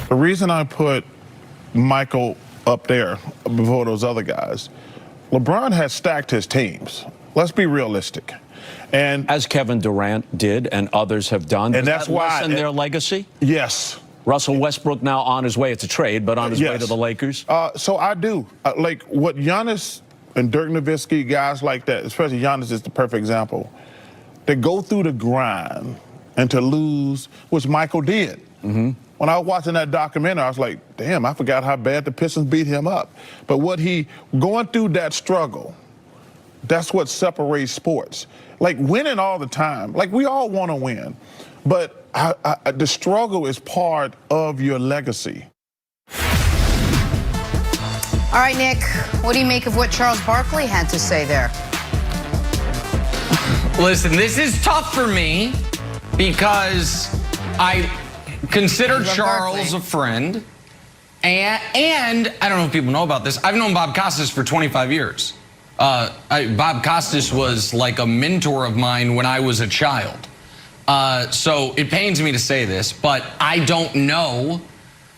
The reason I put Michael up there before those other guys, LeBron has stacked his teams. Let's be realistic. And as Kevin Durant did and others have done. And that's why lessen their legacy? Yes. Russell Westbrook now on his way. It's a trade, but on his way to the Lakers. So I do. Like what Giannis and Dirk Nowitzki, guys like that, especially Giannis is the perfect example. They go through the grind and to lose, which Michael did. When I was watching that documentary, I was like, damn, I forgot how bad the Pistons beat him up. But going through that struggle, that's what separates sports. Like winning all the time, like we all want to win, but the struggle is part of your legacy. All right, Nick, what do you make of what Charles Barkley had to say there? Listen, this is tough for me because I consider Charles a friend, and I don't know if people know about this, I've known Bob Costas for 25 years. Bob Costas was like a mentor of mine when I was a child. So it pains me to say this, but I don't know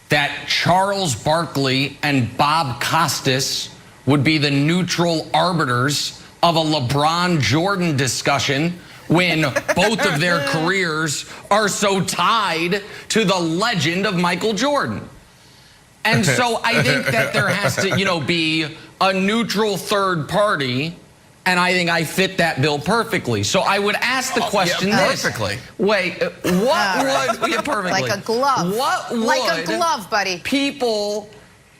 that Charles Barkley and Bob Costas would be the neutral arbiters of a LeBron Jordan discussion when both of their careers are so tied to the legend of Michael Jordan. And so I think that there has to, be a neutral third party, and I think I fit that bill perfectly. So I would ask the question perfectly. Wait, what would perfectly? Like a glove. What would like a glove, buddy. People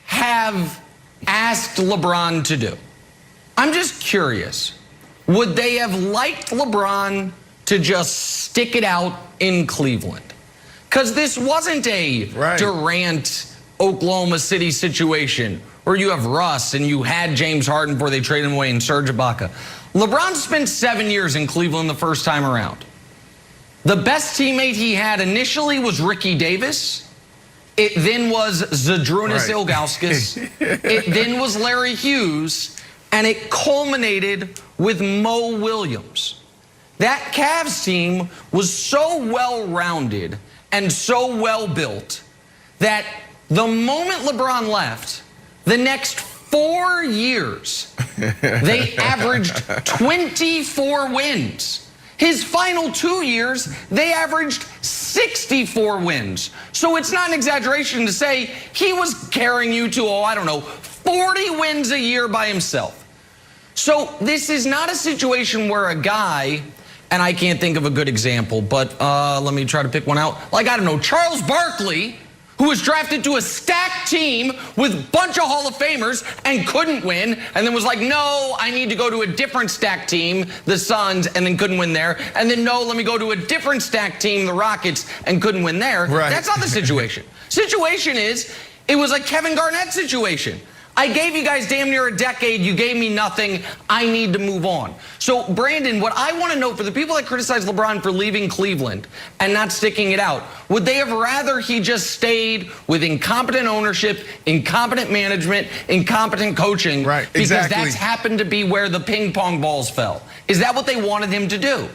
have asked LeBron to do? I'm just curious. Would they have liked LeBron to just stick it out in Cleveland? Because this wasn't a Durant, Oklahoma City situation where you have Russ and you had James Harden before they traded him away and Serge Ibaka. LeBron spent 7 years in Cleveland the first time around. The best teammate he had initially was Ricky Davis. It then was Zydrunas Ilgauskas. It then was Larry Hughes. And it culminated with Mo Williams. That Cavs team was so well-rounded and so well-built that the moment LeBron left, the next 4 years, they averaged 24 wins. His final 2 years, they averaged 64 wins. So it's not an exaggeration to say he was carrying you to, 40 wins a year by himself. So this is not a situation where a guy, and I can't think of a good example, but let me try to pick one out. Like, Charles Barkley, who was drafted to a stacked team with a bunch of Hall of Famers and couldn't win, and then was like, no, I need to go to a different stacked team, the Suns, and then couldn't win there. And then, no, let me go to a different stacked team, the Rockets, and couldn't win there. That's not the situation. Situation is, it was a Kevin Garnett situation. I gave you guys damn near a decade. You gave me nothing. I need to move on. So, Brandon, what I want to know for the people that criticize LeBron for leaving Cleveland and not sticking it out, would they have rather he just stayed with incompetent ownership, incompetent management, incompetent coaching? Because that's happened to be where the ping pong balls fell. Is that what they wanted him to do?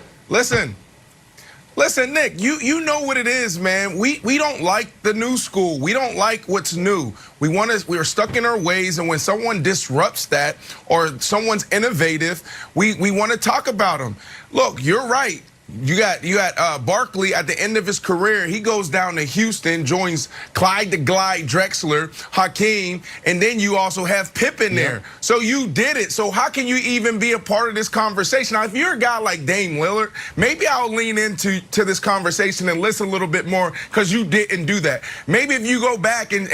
Listen, Nick, you know what it is, man. We don't like the new school. We don't like what's new. We are stuck in our ways, and when someone disrupts that or someone's innovative, we want to talk about them. Look, you're right. You got Barkley at the end of his career. He goes down to Houston, joins Clyde the Glide Drexler, Hakeem, and then you also have Pippen there. So you did it. So how can you even be a part of this conversation? Now, if you're a guy like Dame Lillard, maybe I'll lean into this conversation and listen a little bit more because you didn't do that. Maybe if you go back and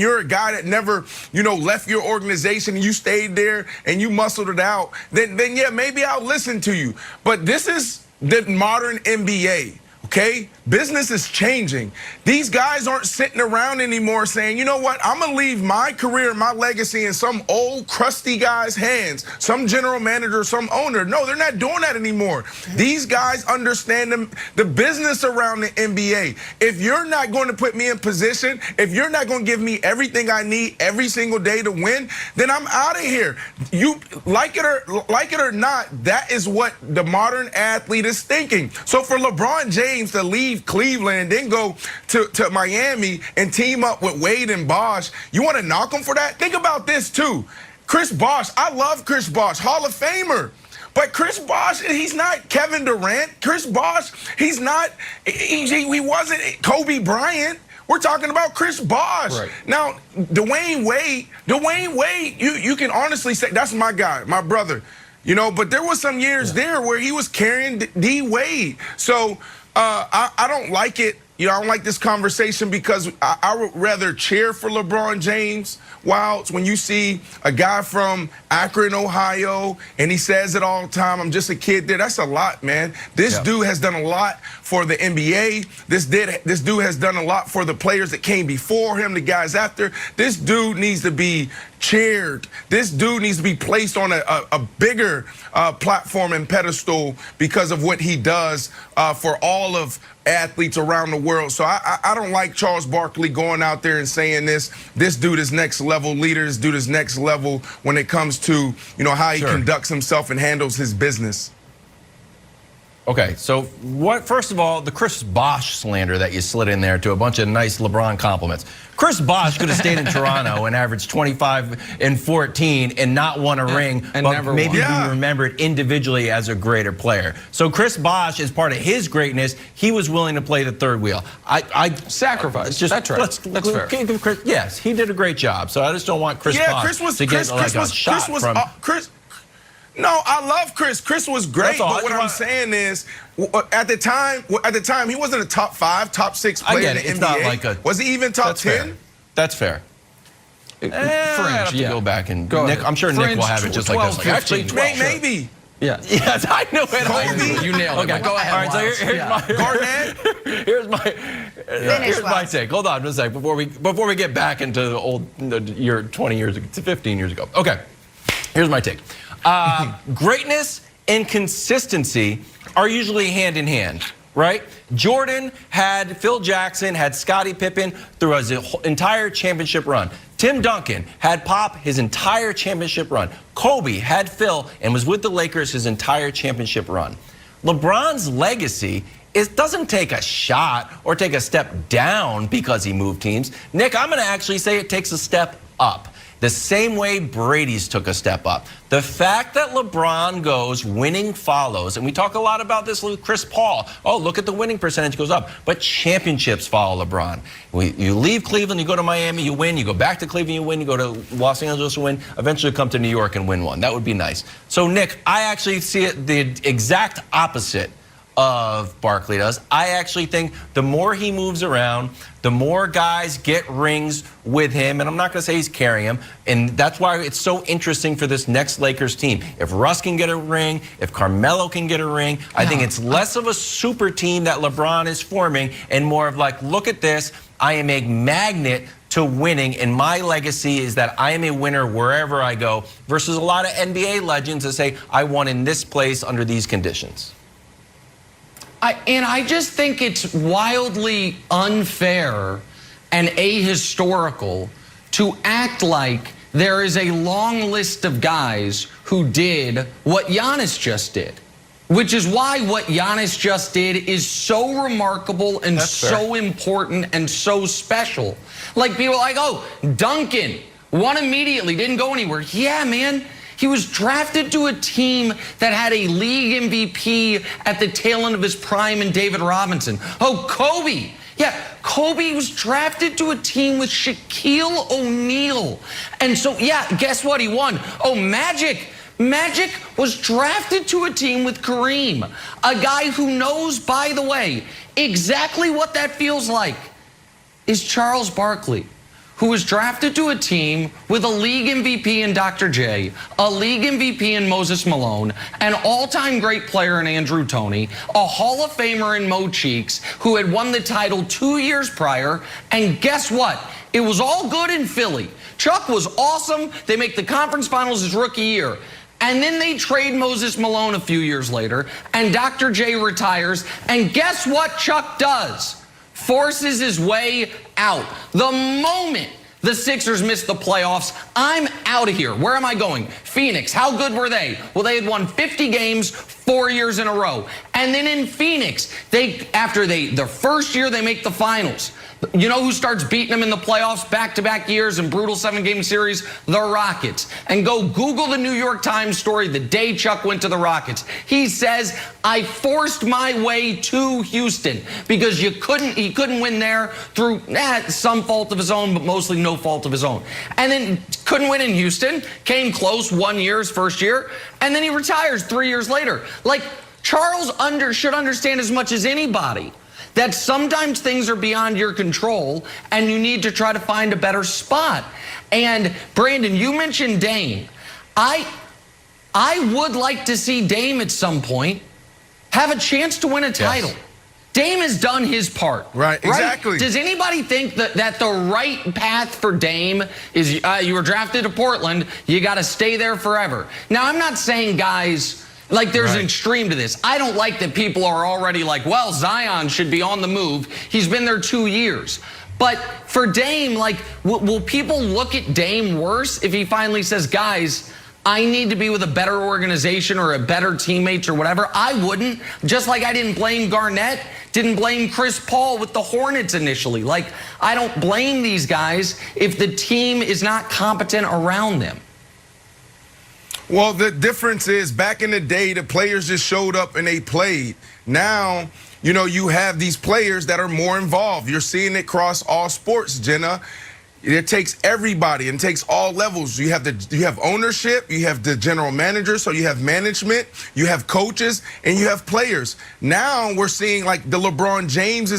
you're a guy that never, left your organization and you stayed there and you muscled it out, then yeah, maybe I'll listen to you. But this is the modern NBA, okay? Business is changing. These guys aren't sitting around anymore saying, you know what, I'm going to leave my career, my legacy in some old crusty guy's hands, some general manager, some owner. No, they're not doing that anymore. These guys understand the business around the NBA. If you're not going to put me in position, if you're not going to give me everything I need every single day to win, then I'm out of here. You like it or not, that is what the modern athlete is thinking. So for LeBron James James to leave Cleveland and then go to Miami and team up with Wade and Bosh. You want to knock him for that? Think about this, too. Chris Bosh, I love Chris Bosh, Hall of Famer. But Chris Bosh, he's not Kevin Durant. Chris Bosh, he's not, he wasn't Kobe Bryant. We're talking about Chris Bosh. Right. Now, Dwayne Wade, you can honestly say, that's my guy, my brother. You know, but there was some years there where he was carrying D Wade. So I don't like it. You know, I don't like this conversation because I would rather cheer for LeBron James. Wow, when you see a guy from Akron, Ohio, and he says it all the time, I'm just a kid there, that's a lot, man. This dude has done a lot for the NBA. This dude has done a lot for the players that came before him, the guys after. This dude needs to be cheered. This dude needs to be placed on a bigger platform and pedestal because of what he does for all of athletes around the world. So I don't like Charles Barkley going out there and saying this dude is next level leader, this dude is next level when it comes to, you know, how he conducts himself and handles his business. Okay, so first of all, the Chris Bosh slander that you slid in there to a bunch of nice LeBron compliments. Chris Bosh could have stayed in Toronto and averaged 25 and 14 and not won a ring, and but never maybe be remembered individually as a greater player. So Chris Bosh, as part of his greatness, he was willing to play the third wheel. I sacrifice. That's right. That's fair. Give Chris, yes, he did a great job. So I just don't want Chris Bosh to get like a shot from Chris. No, I love Chris. Chris was great, but what I'm saying is, at the time, he wasn't a top 5, top 6 player in the NBA. Not like was he even top 10? That's fair. Fringe, I have to go back and Nick, I'm sure Nick will have it just 12, like this. Like, 15, actually, 12, maybe. Yeah. Yes, I know it. Kobe. You nailed it. Okay, go ahead. All right, so here's my take. Hold on just a second before we get back into the old 20 years ago, 15 years ago. Okay, here's my take. Greatness and consistency are usually hand in hand, right? Jordan had Phil Jackson, had Scottie Pippen through his entire championship run. Tim Duncan had Pop his entire championship run. Kobe had Phil and was with the Lakers his entire championship run. LeBron's legacy doesn't take a shot or take a step down because he moved teams. Nick, I'm going to actually say it takes a step up. The same way Brady's took a step up. The fact that LeBron goes winning follows, and we talk a lot about this with Chris Paul. Oh, look at the winning percentage goes up. But championships follow LeBron. You leave Cleveland, you go to Miami, you win. You go back to Cleveland, you win. You go to Los Angeles, you win. Eventually come to New York and win one. That would be nice. So, Nick, I actually see it the exact opposite of Barkley does. I actually think the more he moves around, the more guys get rings with him, and I'm not going to say he's carrying him, and that's why it's so interesting for this next Lakers team. If Russ can get a ring, if Carmelo can get a ring, I think it's less of a super team that LeBron is forming and more of like, look at this, I am a magnet to winning, and my legacy is that I am a winner wherever I go, versus a lot of NBA legends that say, I won in this place under these conditions. I just think it's wildly unfair and ahistorical to act like there is a long list of guys who did what Giannis just did, which is why what Giannis just did is so remarkable and so important and so special. Like, people are like, oh, Duncan won immediately, didn't go anywhere. Yeah, man. He was drafted to a team that had a league MVP at the tail end of his prime in David Robinson. Oh, Kobe. Yeah, Kobe was drafted to a team with Shaquille O'Neal. And so, yeah, guess what? He won. Oh, Magic was drafted to a team with Kareem, a guy who knows, by the way, exactly what that feels like is Charles Barkley, who was drafted to a team with a league MVP in Dr. J, a league MVP in Moses Malone, an all-time great player in Andrew Toney, a Hall of Famer in Mo Cheeks, who had won the title 2 years prior, and guess what? It was all good in Philly. Chuck was awesome. They make the conference finals his rookie year. And then they trade Moses Malone a few years later, and Dr. J retires, and guess what Chuck does? Forces his way out. The moment the Sixers missed the playoffs, I'm out of here. Where am I going? Phoenix. How good were they? Well, they had won 50 games, 4 years in a row. And then in Phoenix, after the first year they make the finals. You know who starts beating them in the playoffs back-to-back years in brutal 7-game series? The Rockets. And go Google the New York Times story the day Chuck went to the Rockets. He says, I forced my way to Houston because he couldn't win there through some fault of his own, but mostly no fault of his own. And then couldn't win in Houston, came close 1 year, his first year, and then he retires 3 years later. Like, Charles should understand as much as anybody that sometimes things are beyond your control and you need to try to find a better spot. And Brandon, you mentioned Dame. I would like to see Dame at some point have a chance to win a title. Yes. Dame has done his part. Right, exactly. Does anybody think that the right path for Dame is you were drafted to Portland, you got to stay there forever? Now, I'm not saying guys, like there's an extreme to this. I don't like that people are already like, well, Zion should be on the move. He's been there 2 years. But for Dame, like, will people look at Dame worse if he finally says, guys, I need to be with a better organization or a better teammates or whatever? I wouldn't. Just like I didn't blame Garnett, didn't blame Chris Paul with the Hornets initially. Like, I don't blame these guys if the team is not competent around them. Well, the difference is back in the day, the players just showed up and they played. Now, you know, you have these players that are more involved. You're seeing it across all sports, Jenna. It takes everybody and it takes all levels. You have ownership, you have the general manager, so you have management, you have coaches, and you have players. Now we're seeing like the LeBron Jameses